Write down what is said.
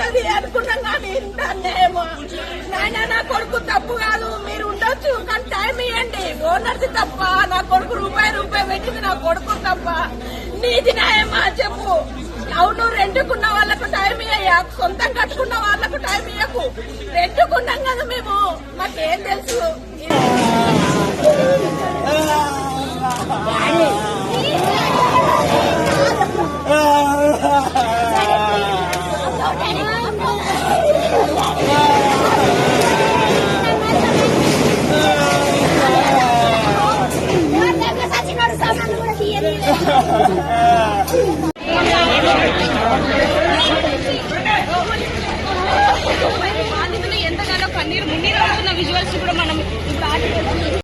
అది అనుకున్నాం కానీ ఇంత అన్యాయమా నాయన? నా కొడుకు తప్పు కాదు, మీరు ఉండొచ్చు కానీ టైం ఇవ్వండి. ఓనర్ది తప్ప, నా కొడుకు రూపాయి పెట్టింది నా కొడుకు తప్ప. నీది న్యాయమా చెప్పు? అవును, రెండుకున్న వాళ్ళకు టైం ఇయ్యా, సొంతం కట్టుకున్న వాళ్ళకు టైం ఇయ్యకు. రెండుకున్నాం కదా మేము, మాకేం తెలుసు? బాధితులు ఎంతగానో కన్నీరు మున్నీరు అవుతున్న విజువల్స్ కూడా మనం